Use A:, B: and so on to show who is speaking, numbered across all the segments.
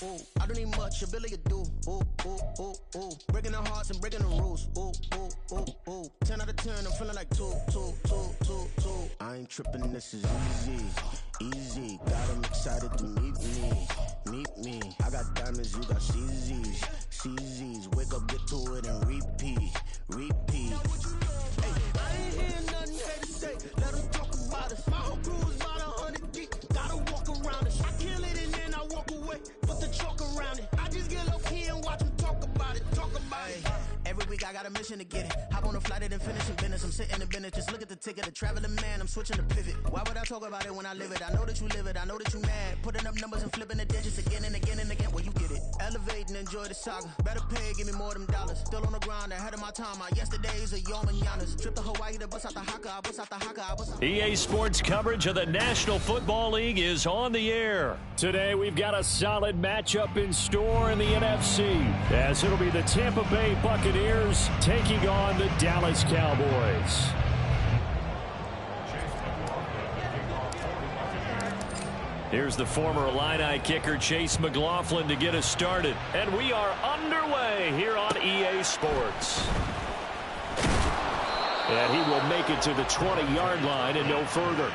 A: ooh. I don't need much, ability to do. Ooh, ooh, ooh, ooh. Breaking the hearts and breaking the rules. Ooh, ooh, ooh, ooh. 10 out of 10, I'm feeling like 2. I ain't tripping, this is easy. Easy, got 'em excited to meet me. Meet me. I got diamonds, you got CZs. CZs, wake up, get to it and repeat. Repeat. Hey, I ain't hearing nothing they to say. Let them talk about us. My whole crew is about 100 deep. Gotta walk around it. I kill it and then I walk away. Put the chalk around it. I just get low key and watch them talk about it. Talk about it. Every week I got a mission to get it. Hop on a flight and then finish in business. I'm sitting in business. Just look at the ticket. A traveling man. I'm switching to pivot. Why would I talk about it when I live it? I know that you live it. I know that you mad. Putting up numbers and flipping the digits again and again and again. Well, you get it. Elevate and enjoy the saga. Better pay, give me more of them dollars. Still on the grind, ahead of my time. My yesterdays are your mananas. Trip to Hawaii to bust out the haka. I bust out the haka. I bust out.
B: EA Sports coverage of the National Football League is on the air. Today we've got a solid matchup in store in the NFC, as it'll be the Tampa Bay Buccaneers taking on the Dallas Cowboys. Here's the former Illini kicker Chase McLaughlin to get us started. And we are underway here on EA Sports. And he will make it to the 20-yard line and no further.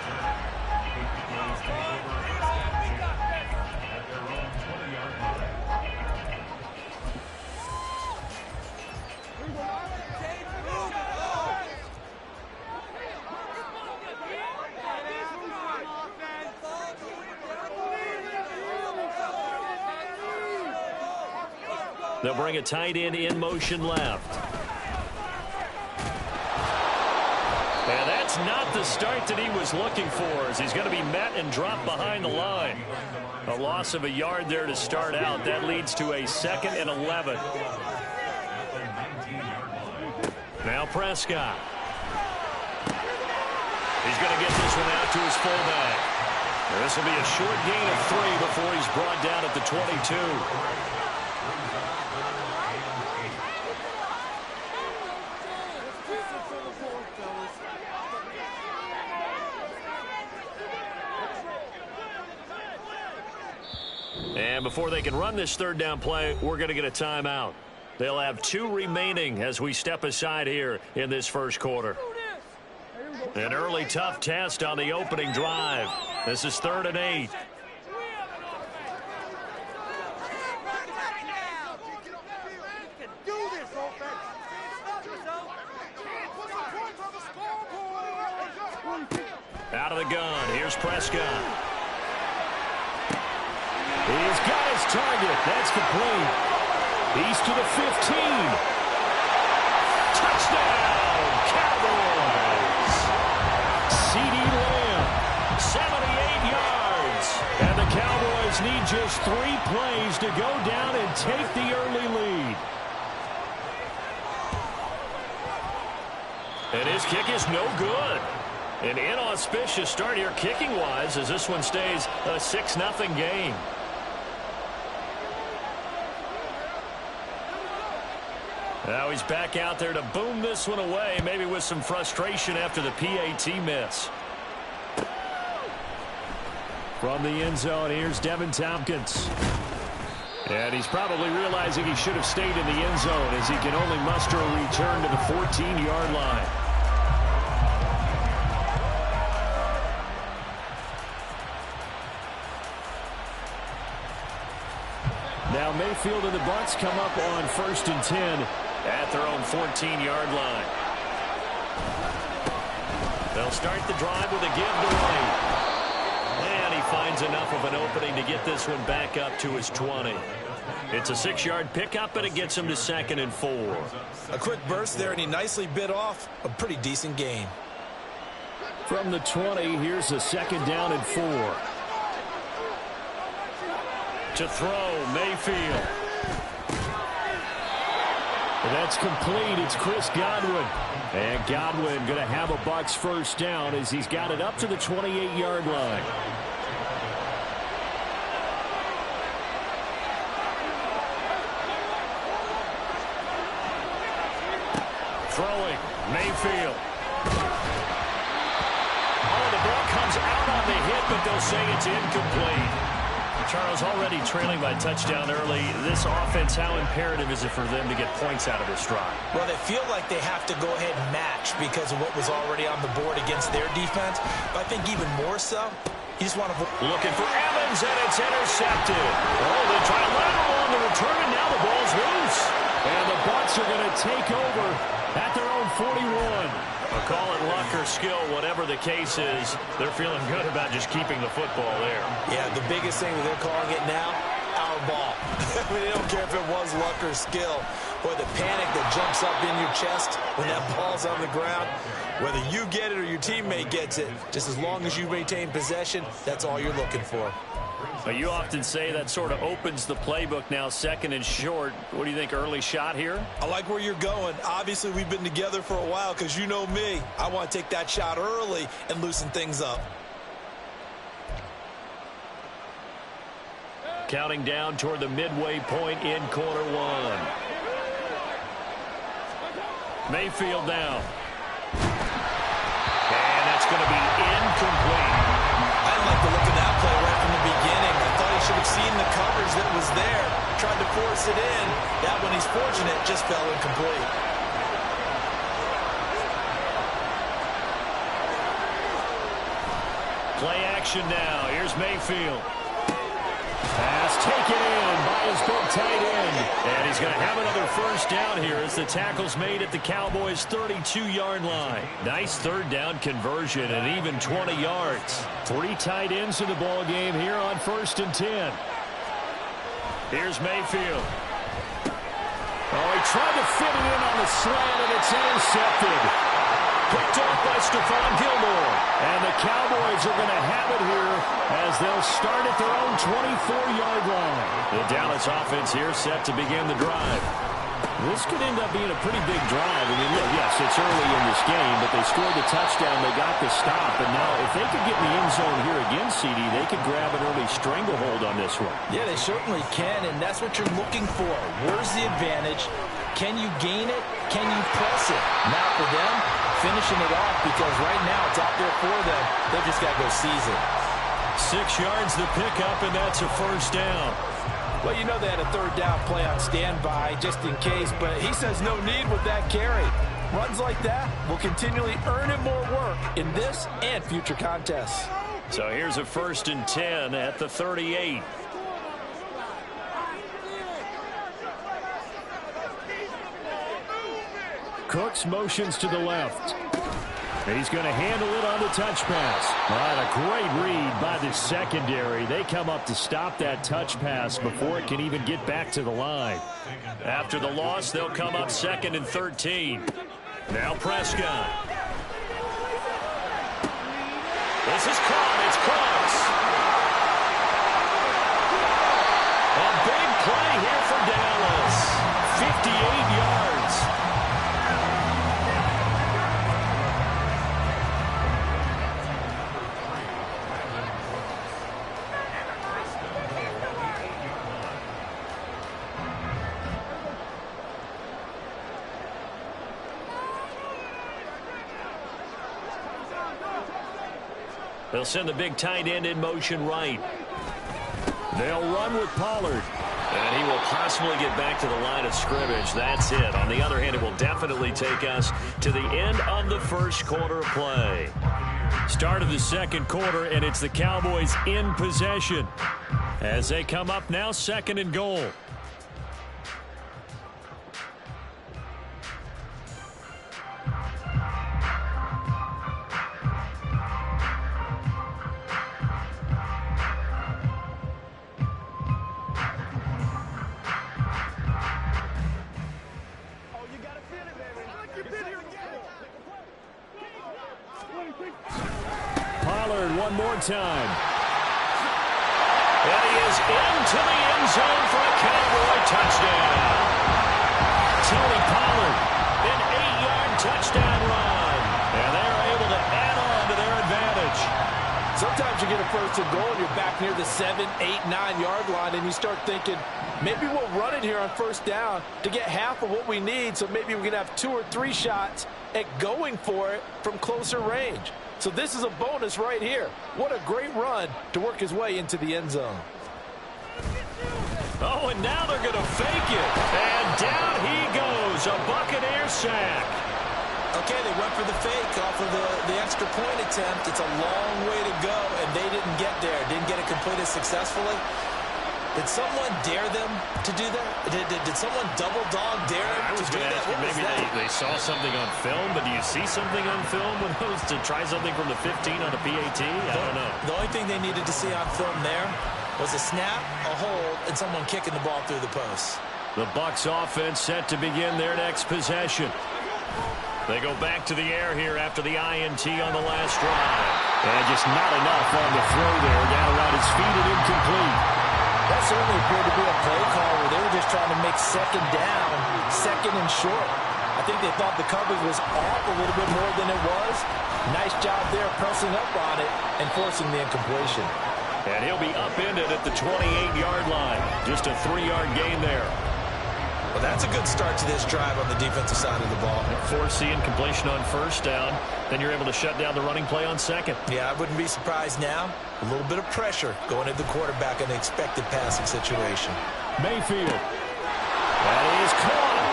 B: They'll bring a tight end in motion left. And that's not the start that he was looking for, as he's going to be met and dropped behind the line. A loss of a yard there to start out. That leads to a 2nd and 11. Now Prescott. He's going to get this one out to his fullback. This will be a short gain of 3 before he's brought down at the 22. And before they can run this 3rd down play, we're going to get a timeout. They'll have 2 remaining as we step aside here in this first quarter. An early tough test on the opening drive. This is 3rd and 8. Out of the gun, here's Prescott. He's got his target. That's complete. He's to the 15. Touchdown, Cowboys. CeeDee Lamb, 78 yards. And the Cowboys need just 3 plays to go down and take the early lead. And his kick is no good. An inauspicious start here kicking-wise as this one stays a 6-0 game. Now he's back out there to boom this one away, maybe with some frustration after the PAT miss. From the end zone, here's Devin Tompkins. And he's probably realizing he should have stayed in the end zone as he can only muster a return to the 14-yard line. Now Mayfield and the Bucs come up on 1st and 10 at their own 14-yard line. They'll start the drive with a give to White. And he finds enough of an opening to get this one back up to his 20. It's a 6-yard pickup, and it gets him to 2nd and 4.
C: A quick burst there, and he nicely bit off a pretty decent gain.
B: From the 20, here's a 2nd down and 4. To throw, Mayfield. That's complete. It's Chris Godwin. And Godwin going to have a Bucs 1st down as he's got it up to the 28-yard line. Throwing, Mayfield. Oh, the ball comes out on the hit, but they'll say it's incomplete. Charles, already trailing by touchdown early. This offense, how imperative is it for them to get points out of this drive?
C: Well, they feel like they have to go ahead and match because of what was already on the board against their defense. But I think even more so, you just want to...
B: Looking for Evans, and it's intercepted. Oh, they try a lateral on the return, and now the ball's loose. And the Bucs are going to take over at their own 41. Call it luck or skill, whatever the case is, they're feeling good about just keeping the football there.
C: Yeah, the biggest thing that they're calling it now, our ball. I mean, they don't care if it was luck or skill. Boy, the panic that jumps up in your chest when that ball's on the ground, whether you get it or your teammate gets it, just as long as you maintain possession, that's all you're looking for.
B: You often say that sort of opens the playbook now, second and short. What do you think, early shot here?
C: I like where you're going. Obviously, we've been together for a while because you know me. I want to take that shot early and loosen things up.
B: Counting down toward the midway point in quarter one. Mayfield down. And that's going to be incomplete.
C: I like the look of that play right from the beginning. I thought he should have seen the coverage that was there, tried to force it in. That one, he's fortunate, just fell incomplete.
B: Play action now. Here's Mayfield. Pass taken in by his big tight end. And he's going to have another first down here as the tackle's made at the Cowboys' 32-yard line. Nice third down conversion and even 20 yards. 3 tight ends in the ball game here on 1st and 10. Here's Mayfield. Oh, he tried to fit it in on the slant, and it's intercepted. Picked off by Stephon Gilmore. And the Cowboys are going to have it here as they'll start at their own 24-yard line. The Dallas offense here set to begin the drive. This could end up being a pretty big drive. I mean, look, yes, it's early in this game, but they scored the touchdown. They got the stop. And now if they could get in the end zone here again, CD, they could grab an early stranglehold on this one.
C: Yeah, they certainly can, and that's what you're looking for. Where's the advantage? Can you gain it? Can you press it? Now for them, finishing it off, because right now it's out there for them. They just got to go seize it.
B: 6 yards the pickup, and that's a first down.
C: Well, you know they had a third down play on standby just in case, but he says no need with that carry. Runs like that will continually earn him more work in this and future contests.
B: So here's a 1st and 10 at the 38. Cooks motions to the left. He's going to handle it on the touch pass. All right, a great read by the secondary. They come up to stop that touch pass before it can even get back to the line. After the loss, they'll come up 2nd and 13. Now Prescott. This is caught. It's close. A big play here for Dallas. 58 yards. They'll send the big tight end in motion right. They'll run with Pollard. And he will possibly get back to the line of scrimmage. That's it. On the other hand, it will definitely take us to the end of the first quarter of play. Start of the second quarter, and it's the Cowboys in possession as they come up now 2nd and goal. Pollard one more time. And he is into the end zone for a Cowboy touchdown. Tony Pollard, an 8-yard touchdown run. And they're able to add on to their advantage.
C: Sometimes you get a 1st and goal and you're back near the 7, 8, 9-yard line, and you start thinking, maybe we'll run it here on 1st down to get half of what we need, so maybe we can have 2 or 3 shots at going for it from closer range. So this is a bonus right here. What a great run to work his way into the end zone.
B: Oh, and now they're going to fake it. And down he goes. A Buccaneer sack.
C: Okay, they went for the fake off of the extra point attempt. It's a long way to go, and they didn't get there. Didn't get it completed successfully. Did someone dare them to do that? Did someone double dog dare them to do that?
B: Maybe they saw something on film, but do you see something on film with those to try something from the 15 on a PAT? I don't know.
C: The only thing they needed to see on film there was a snap, a hold, and someone kicking the ball through the post.
B: The Bucs offense set to begin their next possession. They go back to the air here after the INT on the last drive. And just not enough on the throw there. Down around his feet and incomplete.
C: That certainly appeared to be a play call where they were just trying to make second down, second and short. I think they thought the coverage was off a little bit more than it was. Nice job there pressing up on it and forcing the incompletion.
B: And he'll be upended at the 28-yard line. Just a 3-yard gain there.
C: Well, that's a good start to this drive on the defensive side of the ball.
B: Force the incompletion on first down. Then you're able to shut down the running play on second.
C: Yeah, I wouldn't be surprised now. A little bit of pressure going at the quarterback in the expected passing situation.
B: Mayfield. That is caught.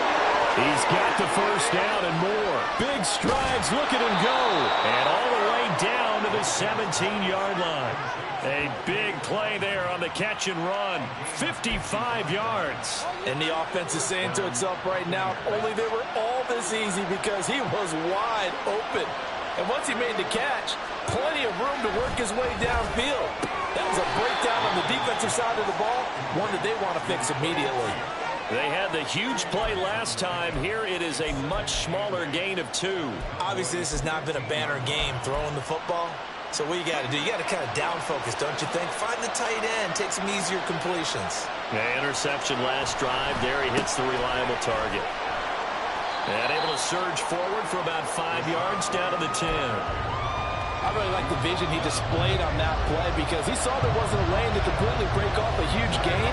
B: He's got the first down and more. Big strides, look at him go. And all the way down to the 17-yard line. A big play there on the catch and run. 55 yards.
C: And the offense is saying to itself right now, only they were all this easy because he was wide open. And once he made the catch, plenty of room to work his way downfield. That was a breakdown on the defensive side of the ball, one that they want to fix immediately.
B: They had the huge play last time. Here it is a much smaller gain of 2.
C: Obviously, this has not been a banner game throwing the football. So what you got to do, you got to kind of down focus, don't you think? Find the tight end, take some easier completions.
B: Yeah, interception last drive. There he hits the reliable target. And able to surge forward for about 5 yards down to the 10.
D: I really like the vision he displayed on that play because he saw there wasn't a lane to completely break off a huge gain.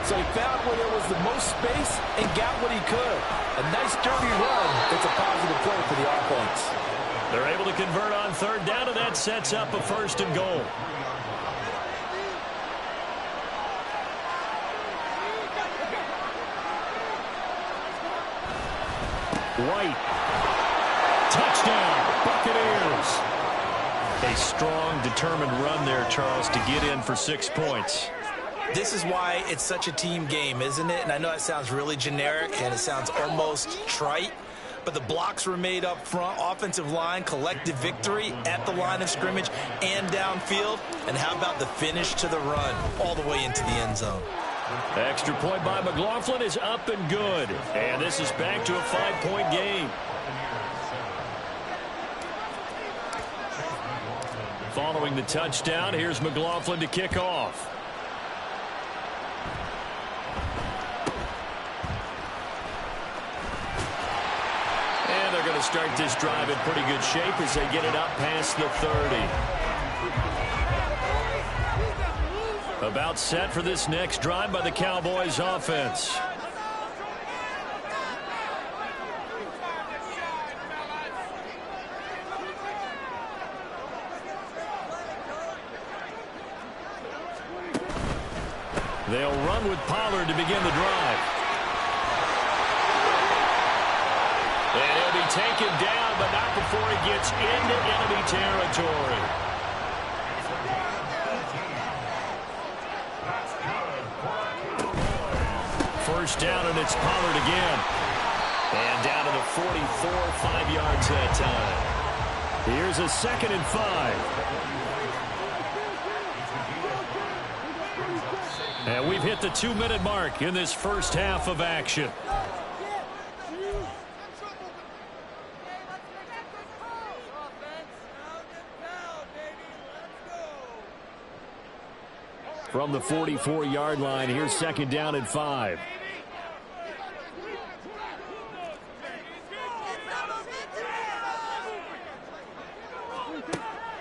D: So he found where there was the most space and got what he could. A nice dirty run. It's a positive play for the offense.
B: They're able to convert on third down, and that sets up a 1st and goal. White. Touchdown, Buccaneers. A strong, determined run there, Charles, to get in for 6 points.
C: This is why it's such a team game, isn't it? And I know that sounds really generic, and it sounds almost trite. But the blocks were made up front, offensive line, collective victory at the line of scrimmage and downfield. And how about the finish to the run all the way into the end zone?
B: Extra point by McLaughlin is up and good. And this is back to a 5-point game. Following the touchdown, here's McLaughlin to kick off. And they're going to start this drive in pretty good shape as they get it up past the 30. About set for this next drive by the Cowboys offense. They'll run with Pollard to begin the drive. And he'll be taken down, but not before he gets into enemy territory. First down, and it's Pollard again. And down to the 44, 5 yards that time. Here's a 2nd and 5. And we've hit the 2-minute mark in this first half of action. From the 44-yard line, here's 2nd down and 5.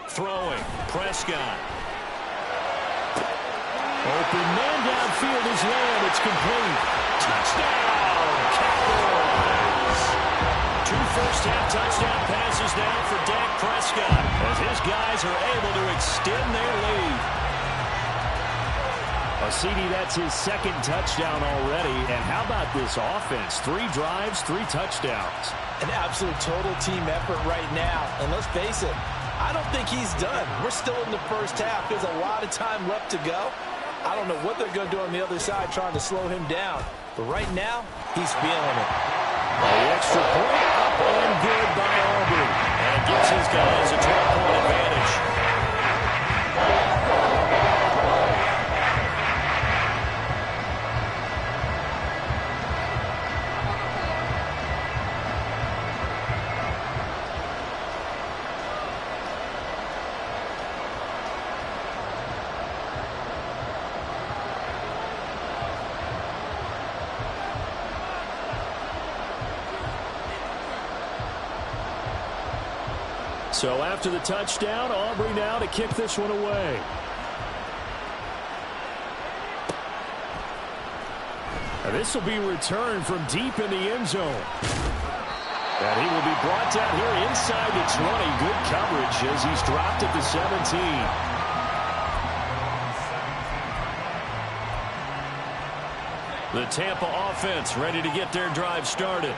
B: Throwing, Prescott. Open man downfield is Lamb. It's complete. Touchdown, Cowboys. 2 first-half touchdown passes now for Dak Prescott as his guys are able to extend their lead. Well, CD, that's his second touchdown already. And how about this offense? 3 drives, 3 touchdowns.
D: An absolute total team effort right now. And let's face it, I don't think he's done. We're still in the first half. There's a lot of time left to go. I don't know what they're going to do on the other side trying to slow him down. But right now, he's feeling it.
B: The extra point up and good by Aubrey. And it gives his guys a 12-point advantage. So after the touchdown, Aubrey now to kick this one away. And this will be returned from deep in the end zone. And he will be brought down here inside the 20. Good coverage as he's dropped at the 17. The Tampa offense ready to get their drive started.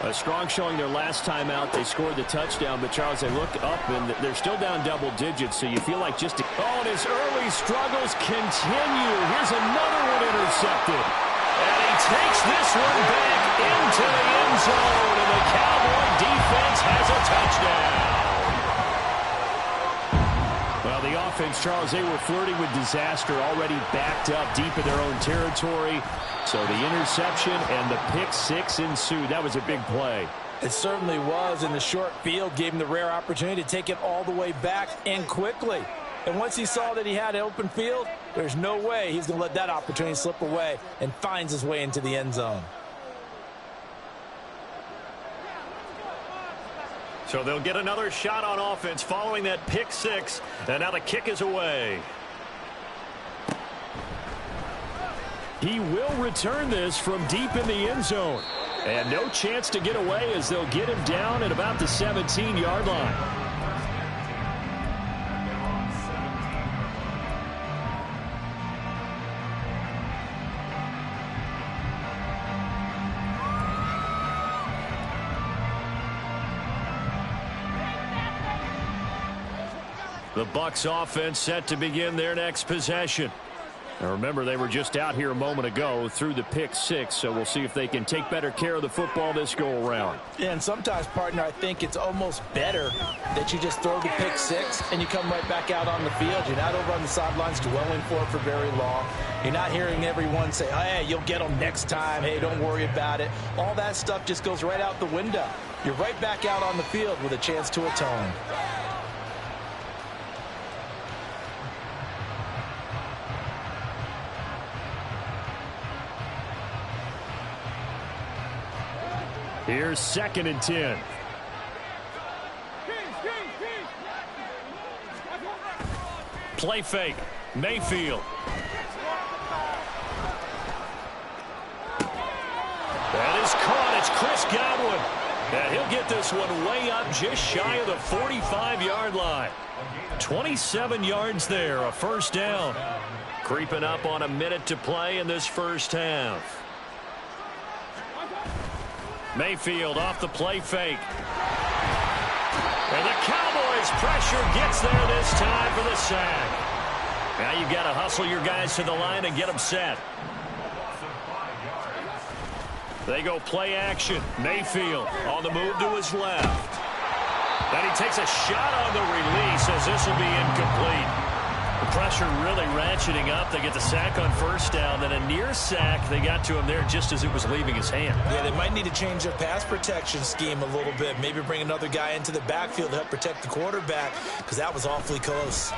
B: A strong showing their last time out. They scored the touchdown, but Charles, they look up and they're still down double digits, so you feel like just... Oh, and his early struggles continue. Here's another one intercepted. And he takes this one back into the end zone, and the Cowboy defense has a touchdown. Well, the offense, Charles, they were flirting with disaster, already backed up deep in their own territory. So the interception and the pick 6 ensued. That was a big play.
D: It certainly was, and the short field gave him the rare opportunity to take it all the way back and quickly. And once he saw that he had an open field, there's no way he's going to let that opportunity slip away, and finds his way into the end zone.
B: So they'll get another shot on offense following that pick 6, and now the kick is away. He will return this from deep in the end zone. And no chance to get away as they'll get him down at about the 17-yard line. The Bucs offense set to begin their next possession. Now remember, they were just out here a moment ago through the pick 6, so we'll see if they can take better care of the football this go-around.
D: Yeah, and sometimes, partner, I think it's almost better that you just throw the pick 6 and you come right back out on the field. You're not over on the sidelines dwelling for it for very long. You're not hearing everyone say, hey, you'll get them next time. Hey, don't worry about it. All that stuff just goes right out the window. You're right back out on the field with a chance to atone.
B: Here's 2nd and 10. Play fake. Mayfield. That is caught. It's Chris Godwin. And he'll get this one way up just shy of the 45-yard line. 27 yards there, a first down. Creeping up on a minute to play in this first half. Mayfield off the play fake. And the Cowboys pressure gets there this time for the sack. Now you've got to hustle your guys to the line and get them set. They go play action. Mayfield on the move to his left. Then he takes a shot on the release as this will be incomplete. The pressure really ratcheting up. They get the sack on first down. Then a near sack. They got to him there just as it was leaving his hand.
D: Yeah, they might need to change their pass protection scheme a little bit. Maybe bring another guy into the backfield to help protect the quarterback, because that was awfully close.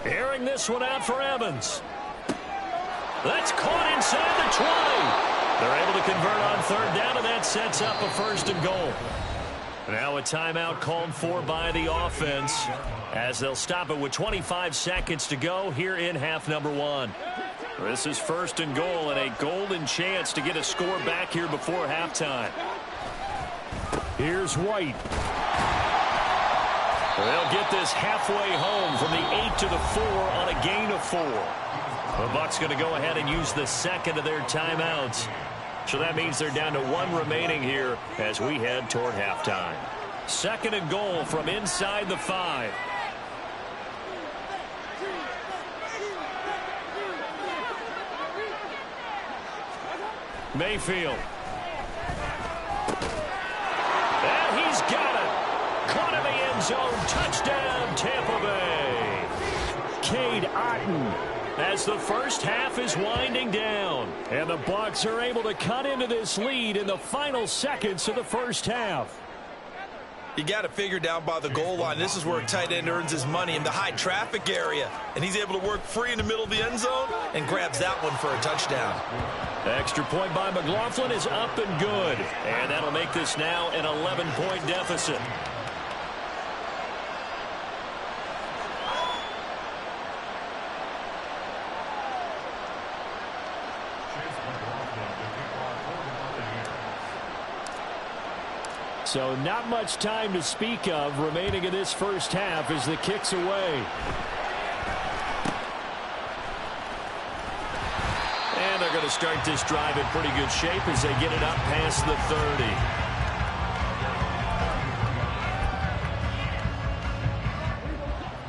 B: Airing this one out for Evans. That's caught inside the 20. They're able to convert on third down, and that sets up a 1st and goal. Now a timeout called for by the offense as they'll stop it with 25 seconds to go here in half number 1. This is 1st and goal and a golden chance to get a score back here before halftime. Here's White. They'll get this halfway home from the 8 to the 4 on a gain of 4. The Bucs going to go ahead and use the second of their timeouts. So that means they're down to 1 remaining here as we head toward halftime. 2nd and goal from inside the 5. Mayfield. And he's got it. Caught in the end zone. Touchdown, Tampa Bay. Cade Otton as the first half is winding down. And the Bucs are able to cut into this lead in the final seconds of the first half.
C: You got to figure down by the goal line. This is where a tight end earns his money, in the high traffic area. And he's able to work free in the middle of the end zone and grabs that one for a touchdown.
B: The extra point by McLaughlin is up and good. And that'll make this now an 11-point deficit. So not much time to speak of remaining in this first half as the kick's away. And they're going to start this drive in pretty good shape as they get it up past the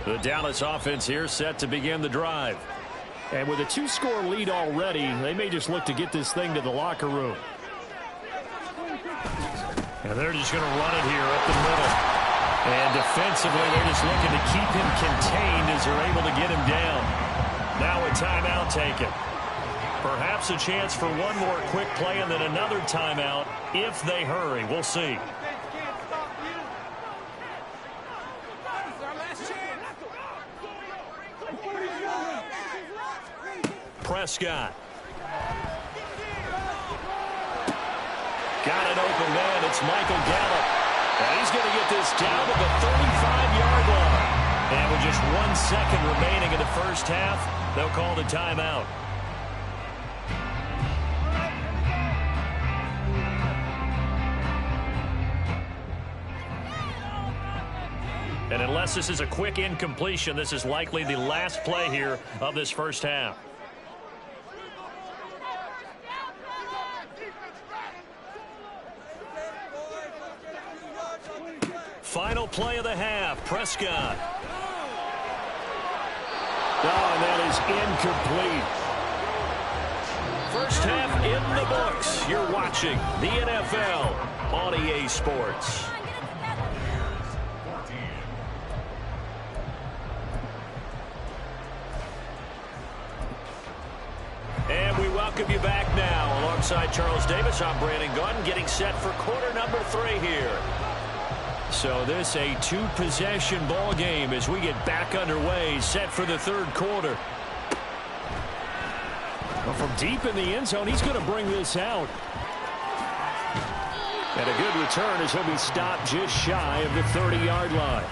B: 30. The Dallas offense here set to begin the drive. And with a 2-score lead already, they may just look to get this thing to the locker room. And they're just going to run it here up the middle. And defensively, they're just looking to keep him contained as they're able to get him down. Now a timeout taken. Perhaps a chance for one more quick play and then another timeout if they hurry. We'll see. Prescott. Got an open man. It's Michael Gallup. And he's going to get this down to the 35-yard line. And with just 1 second remaining in the first half, they'll call the timeout. And unless this is a quick incompletion, this is likely the last play here of this first half. Final play of the half, Prescott. Oh, and that is incomplete. First half in the books. You're watching the NFL on EA Sports. And we welcome you back now. Alongside Charles Davis, I'm Brandon Gaudin, getting set for quarter number 3 here. So this a 2-possession ball game as we get back underway, set for the third quarter. Well, from deep in the end zone, he's going to bring this out. And a good return as he'll be stopped just shy of the 30-yard line.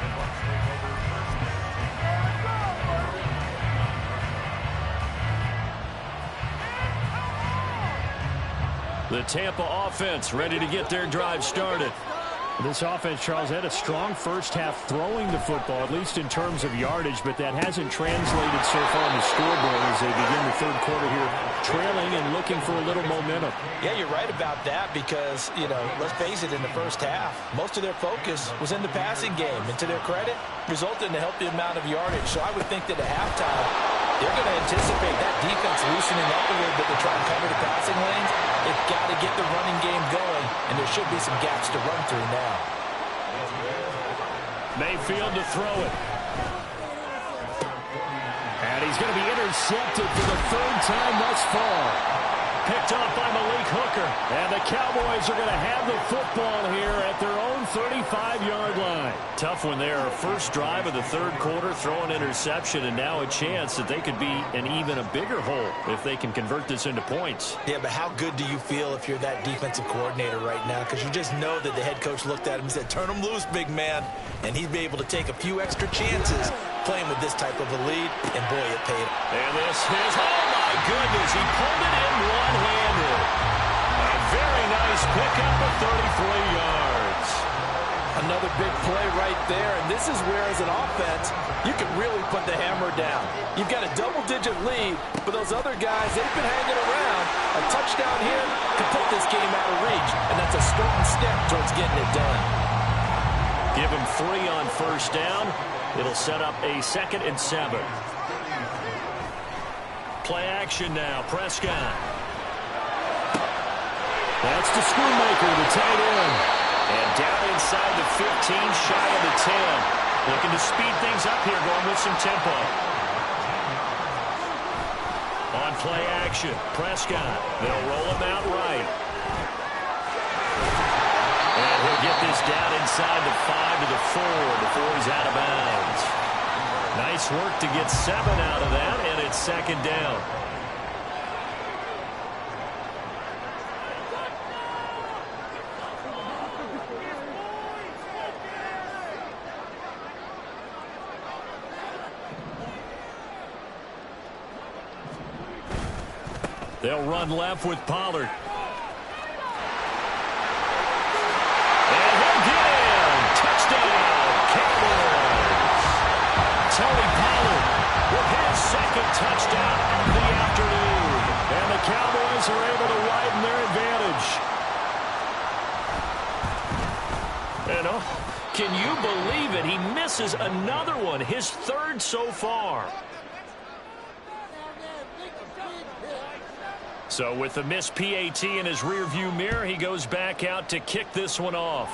B: The Tampa offense ready to get their drive started. This offense, Charles, had a strong first half throwing the football, at least in terms of yardage, but that hasn't translated so far on the scoreboard as they begin the third quarter here, trailing and looking for a little momentum.
D: Yeah, you're right about that because, you know, let's face it, in the first half, most of their focus was in the passing game, and to their credit, resulted in a healthy amount of yardage. So I would think that at halftime, they're going to anticipate that defense loosening up a little bit to try and cover the passing lanes. They've got to get the running game going, and there should be some gaps to run through now.
B: Mayfield to throw it. And he's going to be intercepted for the 3rd time thus far. Picked off by Malik Hooker. And the Cowboys are going to have the football here at their own 35-yard line. Tough one there. First drive of the third quarter, throw an interception, and now a chance that they could be in even a bigger hole if they can convert this into points.
C: Yeah, but how good do you feel if you're that defensive coordinator right now? Because you just know that the head coach looked at him and said, turn him loose, big man. And he'd be able to take a few extra chances playing with this type of a lead, and boy, it paid.
B: And this is, oh my goodness, he pulled it in one-handed. A very nice pickup of 33 yards.
D: Another big play right there, and this is where, as an offense, you can really put the hammer down. You've got a double-digit lead, but those other guys, they've been hanging around. A touchdown here could put this game out of reach, and that's a starting step towards getting it done.
B: Give him 3 on first down. It'll set up a 2nd and 7. Play action now, Prescott.
E: That's the Schoonmaker, the tight end.
B: And down inside the 15, shy of the 10. Looking to speed things up here, going with some tempo. On play action, Prescott. They'll roll him out right. And he'll get this down inside the 5 to the 4 before he's out of bounds. Nice work to get 7 out of that, and it's 2nd down. They'll run left with Pollard. And he'll get in. Touchdown, Cowboys. Tony Pollard with his 2nd touchdown of the afternoon. And the Cowboys are able to widen their advantage. And can you believe it? He misses another one, his 3rd so far. So with the missed PAT in his rearview mirror, he goes back out to kick this one off.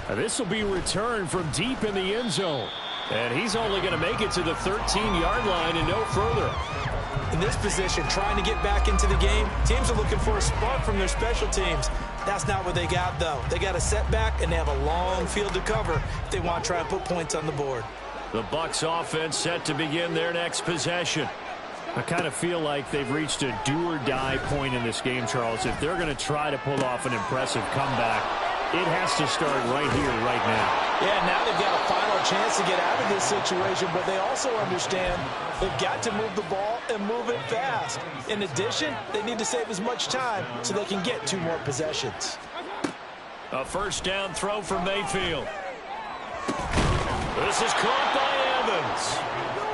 E: This will be returned from deep in the end zone. And he's only going to make it to the 13-yard line and no further.
C: In this position, trying to get back into the game, teams are looking for a spark from their special teams. That's not what they got, though. They got a setback, and they have a long field to cover if they want to try and put points on the board.
B: The Bucs offense set to begin their next possession.
E: I kind of feel like they've reached a do-or-die point in this game, Charles. If they're going to try to pull off an impressive comeback, it has to start right here, right now.
C: Yeah, now they've got a final chance to get out of this situation, but they also understand they've got to move the ball and move it fast. In addition, they need to save as much time so they can get 2 more possessions.
B: A 1st down throw for Mayfield. This is caught by Evans.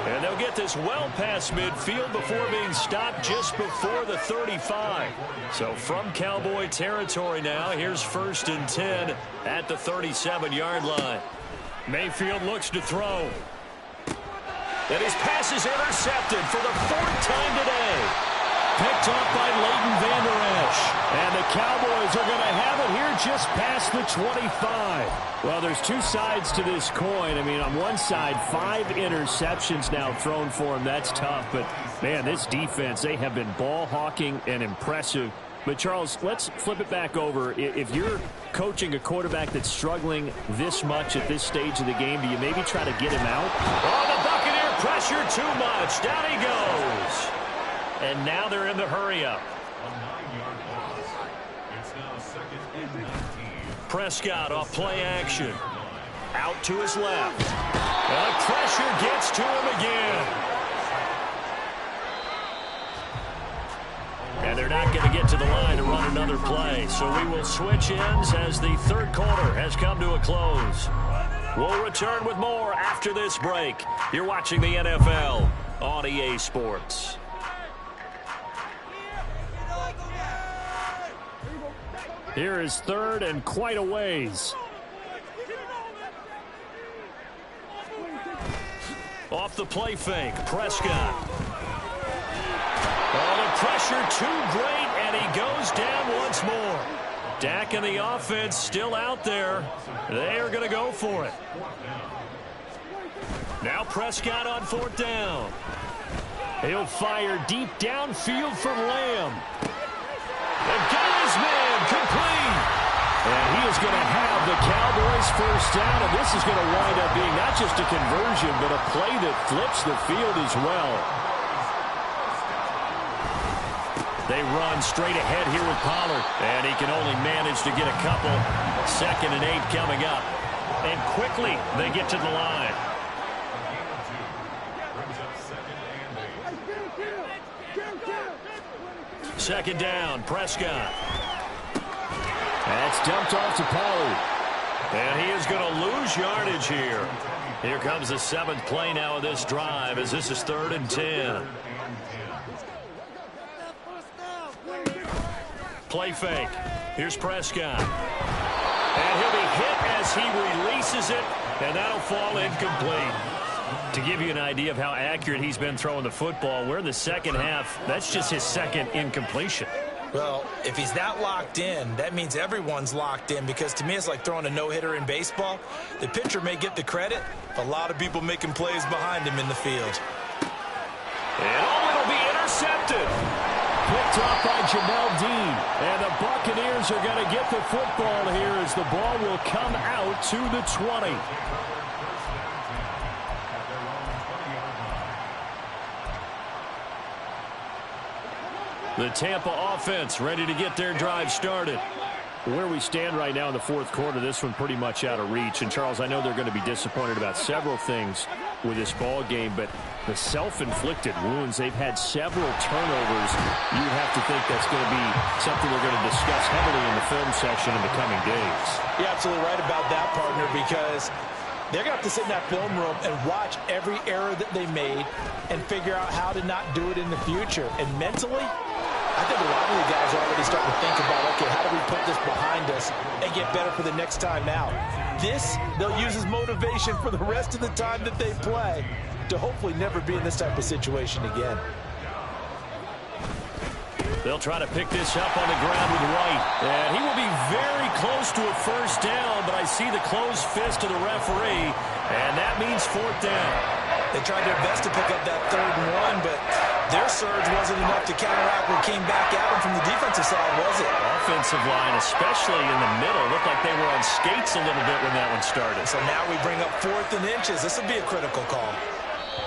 B: And they'll get this well past midfield before being stopped just before the 35. So from Cowboy territory now, here's 1st and 10 at the 37-yard line. Mayfield looks to throw. And his pass is intercepted for the 4th time today. Picked up by Leighton Vander Esch.
E: And the Cowboys are going to have it here just past the 25. Well, there's 2 sides to this coin. I mean, on one side, 5 interceptions now thrown for him. That's tough. But, man, this defense, they have been ball hawking and impressive. But, Charles, let's flip it back over. If you're coaching a quarterback that's struggling this much at this stage of the game, do you maybe try to get him out?
B: Oh, the Buccaneer pressure too much. Down he goes. And now they're in the hurry-up. Prescott off play action. Out to his left. And the pressure gets to him again. And they're not going to get to the line to run another play. So we will switch ends as the 3rd quarter has come to a close. We'll return with more after this break. You're watching the NFL on EA Sports.
E: Here is 3rd and quite a ways.
B: Off the play fake, Prescott. Oh, the pressure too great, and he goes down once more. Dak and the offense still out there. They are going to go for it. Now Prescott on 4th down.
E: He'll fire deep downfield for Lamb.
B: And got his man complete.
E: And he is going to have the Cowboys 1st down, and this is going to wind up being not just a conversion, but a play that flips the field as well.
B: They run straight ahead here with Pollard, and he can only manage to get a couple. 2nd and 8 coming up. And quickly they get to the line. Second down, Prescott.
E: That's dumped off to Pollard.
B: And he is going to lose yardage here. Here comes the 7th play now of this drive as this is 3rd and 10. Play fake. Here's Prescott. And he'll be hit as he releases it, and that'll fall incomplete. To give you an idea of how accurate he's been throwing the football, we're in the second half. That's just his 2nd incompletion.
C: Well, if he's not locked in, that means everyone's locked in, because to me it's like throwing a no-hitter in baseball. The pitcher may get the credit, a lot of people making plays behind him in the field.
B: And it'll be intercepted.
E: Picked off by Jamel Dean. And the Buccaneers are going to get the football here as the ball will come out to the 20. The Tampa offense ready to get their drive started. Where we stand right now in the 4th quarter, this one pretty much out of reach. And, Charles, I know they're going to be disappointed about several things with this ball game, but the self-inflicted wounds, they've had several turnovers. You'd have to think that's going to be something they're going to discuss heavily in the film section in the coming days.
C: You're absolutely right about that, partner, because they're going to have to sit in that film room and watch every error that they made and figure out how to not do it in the future. And mentally, I think a lot of the guys are already starting to think about, okay, how do we put this behind us and get better for the next time out? This, they'll use as motivation for the rest of the time that they play to hopefully never be in this type of situation again.
B: They'll try to pick this up on the ground with White. And he will be very close to a first down, but I see the closed fist of the referee, and that means 4th down.
C: They tried their best to pick up that 3rd and 1, but their surge wasn't enough to counteract what came back at them from the defensive side, was it?
B: Offensive line, especially in the middle, looked like they were on skates a little bit when that one started.
C: So now we bring up 4th and inches. This will be a critical call.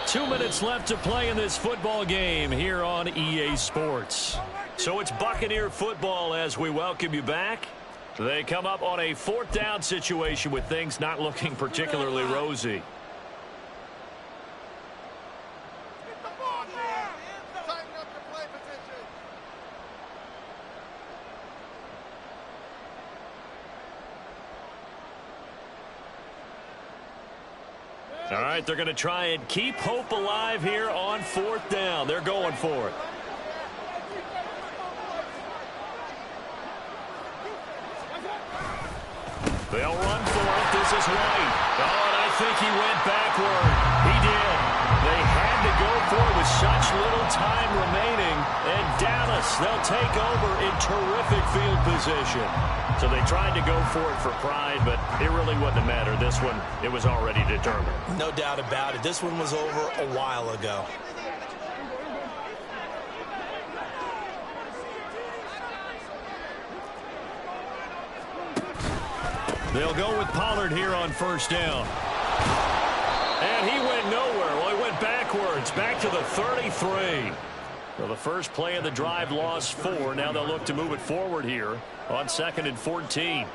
B: 2 minutes left to play in this football game here on EA Sports. So it's Buccaneer football as we welcome you back. They come up on a 4th down situation with things not looking particularly rosy. All right, they're going to try and keep hope alive here on 4th down. They're going for it. They'll run for it. This is White. Oh, and I think he went backward. He did. They had to go for it with such little time remaining. And Dallas, they'll take over in terrific field position. So they tried to go for it for pride, but it really wouldn't have mattered. This one, it was already determined.
C: No doubt about it. This one was over a while ago.
B: They'll go with Pollard here on 1st down. And he went nowhere. Well, he went backwards, back to the 33. Well, the first play of the drive lost 4. Now they'll look to move it forward here on 2nd and 14.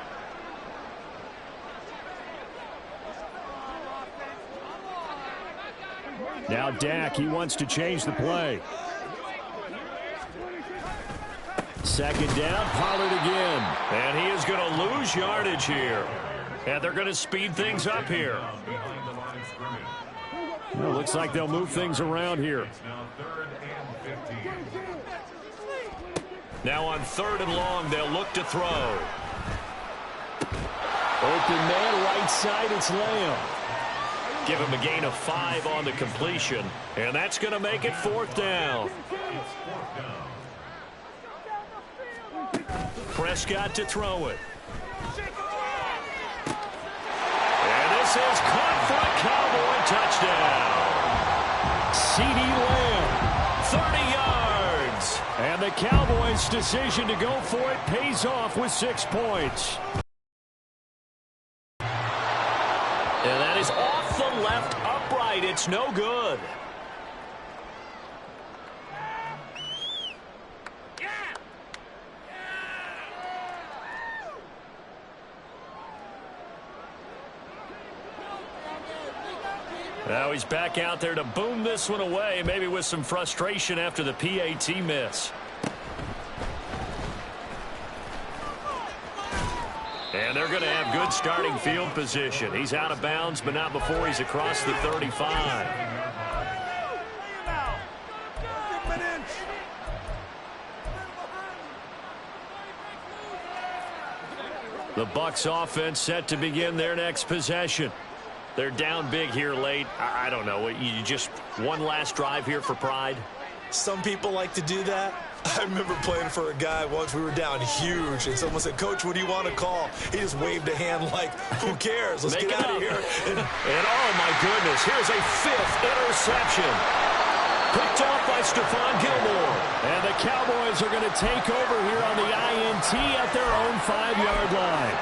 E: Now Dak, he wants to change the play. 2nd down, Pollard again.
B: And he is going to lose yardage here. And they're going to speed things up here.
E: Well, looks like they'll move things around here.
B: Now on 3rd and long, they'll look to throw.
E: Open man, right side, it's Lamb.
B: Give him a gain of 5 on the completion. And that's going to make it 4th down. Prescott to throw it. And this is caught for a Cowboy touchdown.
E: CeeDee Lamb.
B: 30 yards.
E: And the Cowboys' decision to go for it pays off with 6 points.
B: And that is off the left upright. It's no good. Now he's back out there to boom this one away, maybe with some frustration after the PAT miss. And they're going to have good starting field position. He's out of bounds, but not before he's across the 35. The Bucs offense set to begin their next possession. They're down big here late. I don't know. You just one last drive here for pride?
C: Some people like to do that. I remember playing for a guy once. We were down huge, and someone said, "Coach, what do you want to call?" He just waved a hand like, "Who cares? Let's get out of here."
B: And oh, my goodness, here's a 5th interception. Picked off by Stephon Gilmore. And the Cowboys are going to take over here on the INT at their own 5-yard line.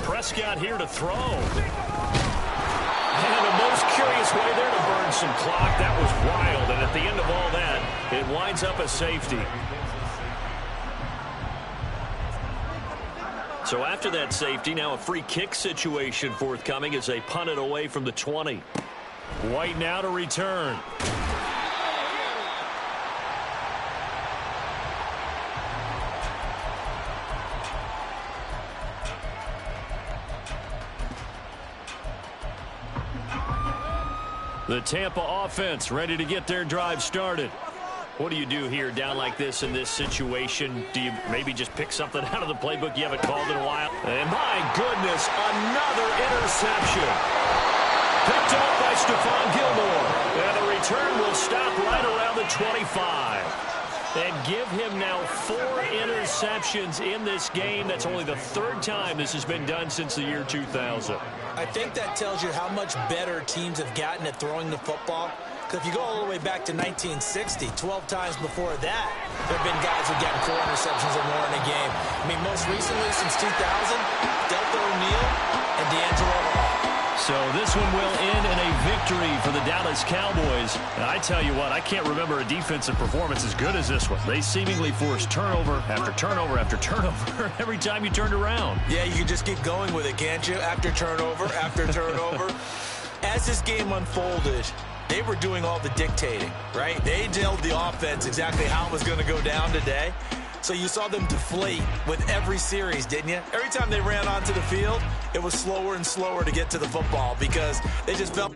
B: Prescott here to throw. And the most curious way there to burn some clock. That was wild. And at the end of all that, it winds up a safety. So after that safety, now a free kick situation forthcoming as they punt it away from the 20. White now to return. The Tampa offense ready to get their drive started. What do you do here down like this in this situation? Do you maybe just pick something out of the playbook you haven't called in a while? And my goodness, another interception. Picked up by Stephon Gilmore. And the return will stop right around the 25. And give him now 4 interceptions in this game. That's only the 3rd time this has been done since the year 2000.
C: I think that tells you how much better teams have gotten at throwing the football. Because if you go all the way back to 1960, 12 times before that, there have been guys who've gotten 4 interceptions or more in a game. I mean, most recently since 2000, Deltha O'Neal and D'Angelo Hall.
B: So this one will end in a victory for the Dallas Cowboys. And I tell you what, I can't remember a defensive performance as good as this one. They seemingly forced turnover after turnover after turnover every time you turned around.
C: Yeah, you can just keep going with it, can't you? After turnover, after turnover. As this game unfolded, they were doing all the dictating, right? They told the offense exactly how it was going to go down today. So you saw them deflate with every series, didn't you? Every time they ran onto the field, it was slower and slower to get to the football because they just felt